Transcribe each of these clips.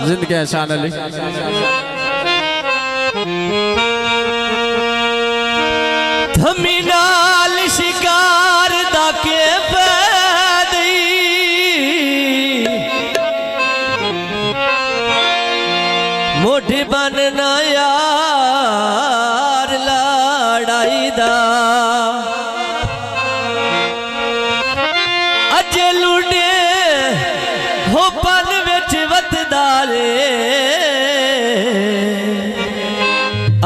जिंदगी एहसान अली थमीनाल शिकार दा के पैदी मोढ़े बनना यार लड़ाई दा अजे लुडे हो पन विच वतदारे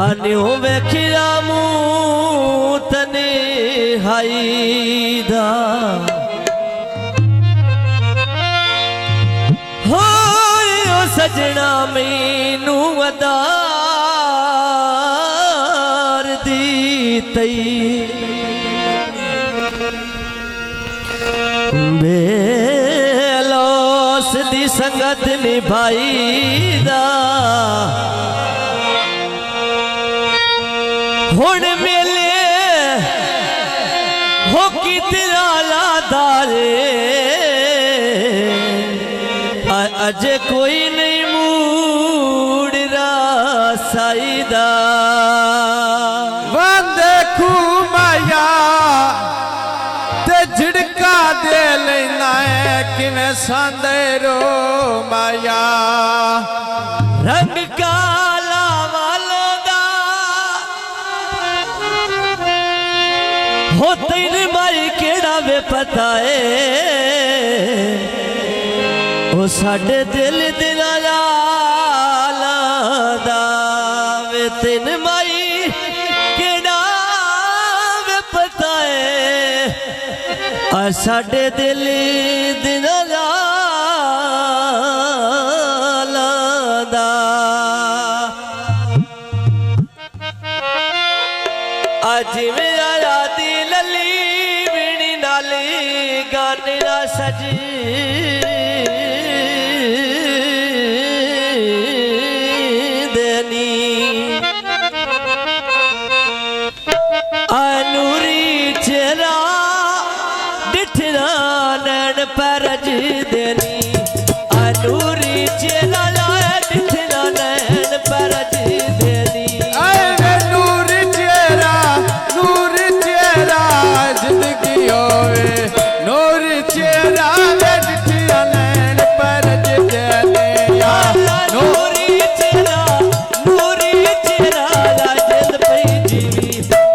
अनियो वेखिया मूं तने हाईदा होए ओ सजना मैनू अदार दी तई बेलोस दी संगत निभाईदा हुण मेले हो की तेरा लादारे अजे कोई नहीं मूड रासाईदा देखू माया ते झिड़का दे लेना है किवें सांदेरो माया रंग काला वालों दा हो तेन माई केड़ा वे पता है वो साडे दिल दिला दा वे तेन माई केड़ा वे पता है आ साडे दिल दिला दा आज मेरा यादी लली बीनी नाली गाने ना सजी देनी अनूरी चेहरा डिठना नैन परज देनी अनूरी चेहरा डिठना नैन परज देनी जिंदगी होवे नूर चेहरा डिठिया नैन परज देने नूरी चेहरा जिंद पई जीवी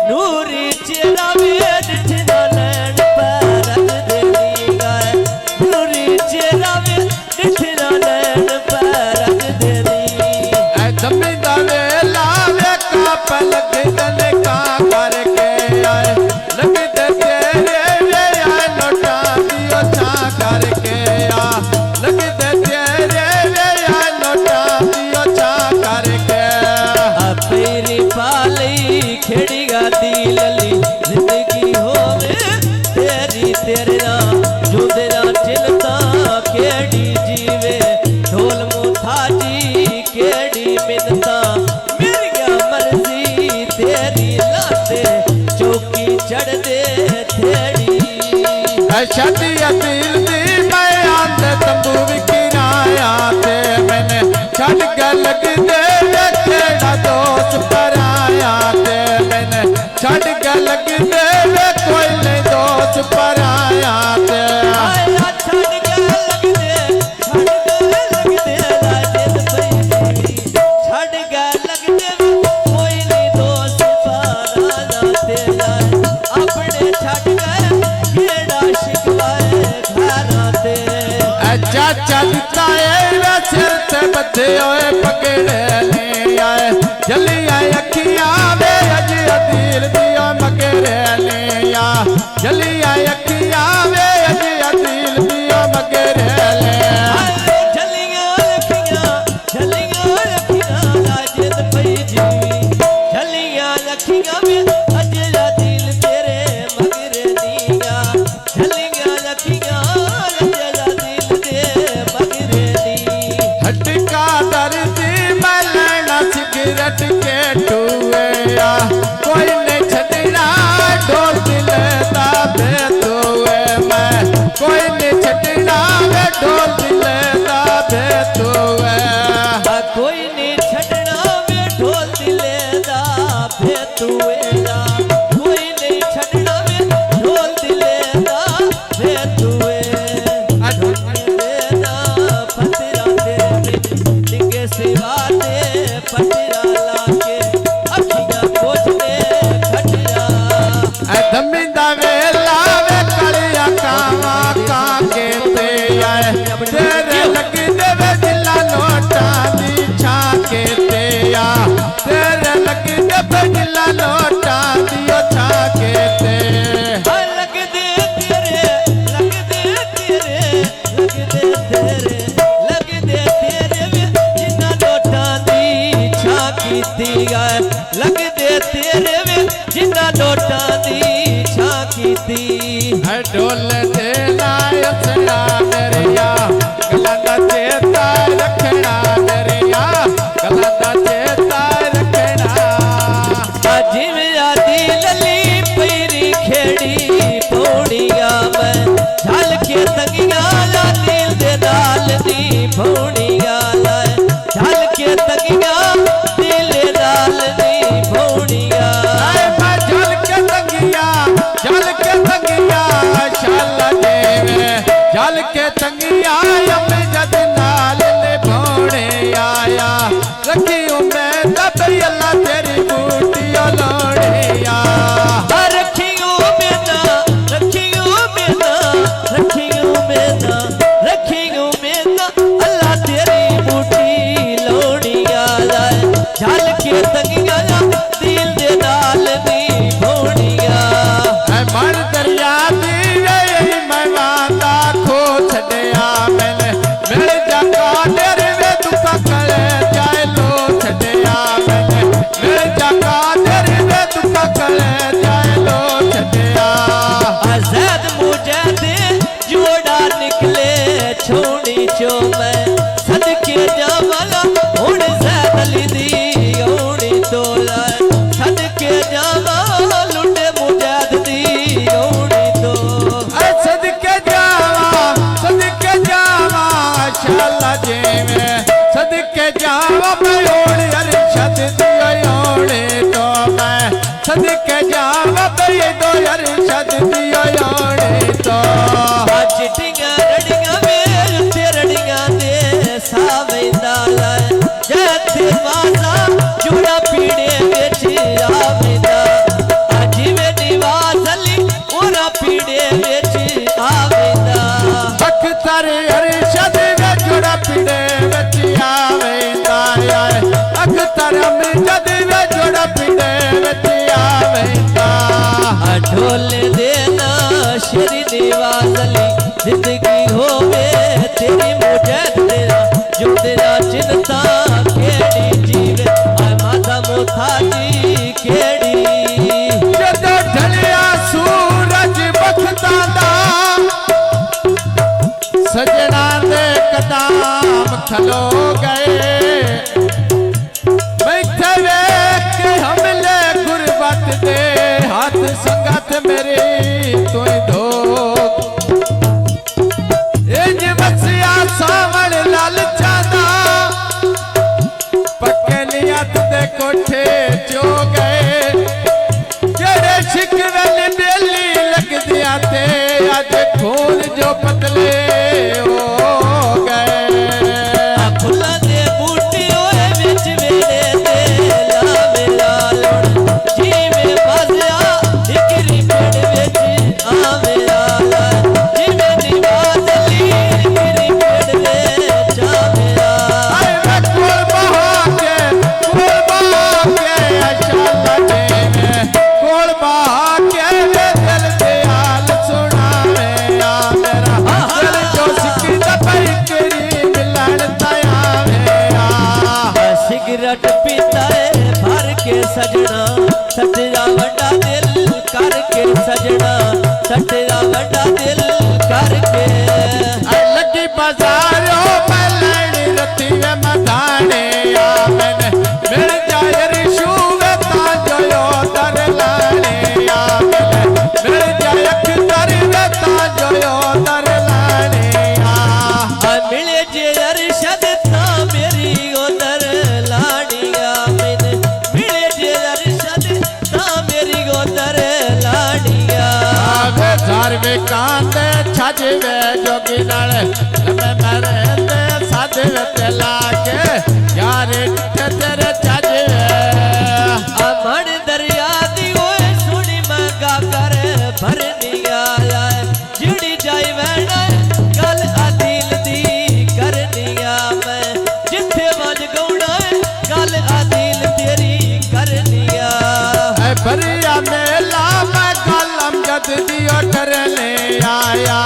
नूरी चेहरा डिठना नैन परज देनी नूरी चेहरा डिठना नैन परज देनी दमी दवे लावे का पलक गले का करके आए लगते तेरे वे आए नोटा दियो छा करके आ लगते तेरे वे आए नोटा दियो छा करके तेरी पाली खेड़ी गाती लली जिंदगी होवे तेरी तेरे ना जुंदे ना चिलता केड़ी जीवे ढोल मुथा जी केड़ी मिन्नता मेरी क्या मर्जी तेरी लाते चौकी चढ़ दे थेड़ी शादी दिल दी मैं आंदे तंबू विकिराया ते मैंने छड़ के लग दे केड़ा दोस्त पराया ते मैंने छड़ के लग दे कोई नहीं दोस्त पराया ते आया छड़ के लग दे राजिद पई छड़ के लग दे कोई नहीं दोस्त पराया तेरा अपने छड़ के केड़ा शिकवाए घरा ते चाचा दिता वे सिर ते बधे होए पकड़े ले आए जली आए अखियां वे अज दिल दियो मगरे ले आ जली आए अखियां वे अज दिल दियो मगरे ले झलियां अखियां राजिद पई जीवी झलियां अखियां में अजरा दिल तेरे मगरे नीगा झलियां अखियां अजरा दिल तेरे मगरे नी हटका दर्दी मैं लेना सिगरेट के टूए आ कोई ने छड़ना ढोल दिल दा बे तो ढोल देना असना मेरिया गलां दा चेता रखना मेरिया गलां दा चेता रखना जिवें आदी लली पैरी खेड़ी पौड़िया मैं झल के तंगिया ला दिल दे नाल दी पौड़िया लाए झल के तंगिया दिल दे नाल दी पौड़िया मैं झल के तंगिया शाला देवे झल के तंगिया अम्मे जद नाल निभाने आया रखी मैं तब अल्लाह तेरी बूटी लोड़े आ रखियो मेना अल्लाह तेरी बूटी लोड़िया लाए झल के तंगिया दिल दे नाल दी भोड़िया मन दरिया दी मैं वादा खो छड़िया मैंने मिल जाका तेरे वे दुखा कले जाए लो छड़िया मैंने मिल जाका तेरे वे दुखा कले जाए लो छड़िया आजाद मुझे दे जोड़ा निकले छोड़ी चो मैं सदके जावाला हुण ज़ैद अली दी ओड़ी तोला सदके जावाला लुटे मुजाद दी ओड़ी तो सदके जावा शाला जेवे सदके जावा मैं ओड़ अरशद दियो ओड़े तो मैं सदके जावा मैं दो अरशद दियो ओड़े तो चिट्टियां रड़ियां में उत्ते रड़ियां दे सावेंदा लाए जैते वाजा जुड़ा पीड़े विच आवेंदा जिवें निवास अली ओरा पीड़े विच आवेंदा अख्तर अरशद वे जुड़ा पीड़े विच आवेंदा अख्तर अमजद वे जुड़ा पीड़े विच आवेंदा ढोल देना श्री निवास अली जिंदगी होवे तेरी मुजद तेरा जो तेरा चिंता केड़ी जीवे आय माता मोथा जी केड़ी जदो ढलिया सूरज बखता दा सजना दे कदम खलो गए बैठे वेख के हमले गुरबत दे हाथ संगत मेरी तू धोख इंज बसिया सावण लालचा दा पक्के नियत दे कोठे चो गए जेड़े शिकवे ने बेली लग दिया ते अज खून जो पतले हो गए फुल्लां दे बूटे होए विच मेरे ते लावे लालण जिवें बाज़िया इकरी पेड़ विच आवे लाला जिवें निवास अली इकरी पेड़ विच आवे आए मैं कोल बहा के शाला देवे कोल बहा के वे दिल दे हाल सुनावे आ मेरा दिल जो सिकी दा पैकरी मिलन तायावे आ सिगरेट पीता है भर के सजना सटरा वड्डा दिल करके सजना सटरा वड्डा दिल करके लगी बाजारो मैं लैनी रती वे मधाने आ मैंने मिल जाए रिशूवे ताजो दर लाने आ मैंने मिल जाए अख्तर वे ताजो दर लाने आ मिले जे अरशद ता मेरी उधर लाड़िया मैंने मिले जे अरशद ता मेरी उधर लाड़िया आवे झार वे कांदे छज वे जोगी नाल लमे मरे ते साधे वे ते लाके यार तेरे छज अमन दरिया दी ओए सुनी मंगा कर भरनी आया जिड़ी जाई वैना गल आदिल दी करनिया मैं जिथे वज गौड़ा गल आदिल तेरी करनिया भरिया मेला मैं कलम जद दियो करने आया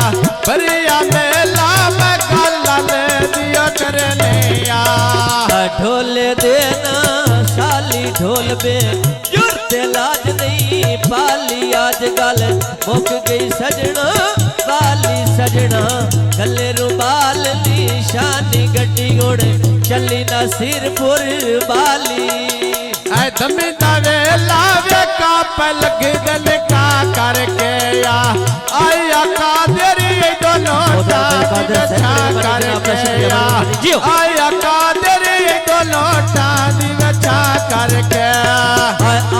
भरिया मेला मैं कलम दियो करने आया ढोल देना साली ढोल पे जुर्ते लाज नहीं पालिया अज गल मुक गई सजना वाली सजना गले रुमाल निशानी गड्डी घोड़े चली ना सिरपुर बाली ऐ दमी दवे लावे काप लग दल का करके आया कादरी दोनों टांग बचा करके आया कादरी दोनों टांग बचा करके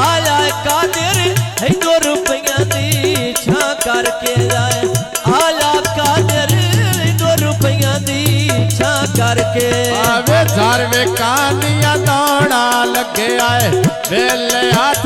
आया कादर दो रुपया दी छा करके आया कादर 2 रुपया दी छा करके आवे झार वे कानिया दौड़ा लगे आए वेले हाथ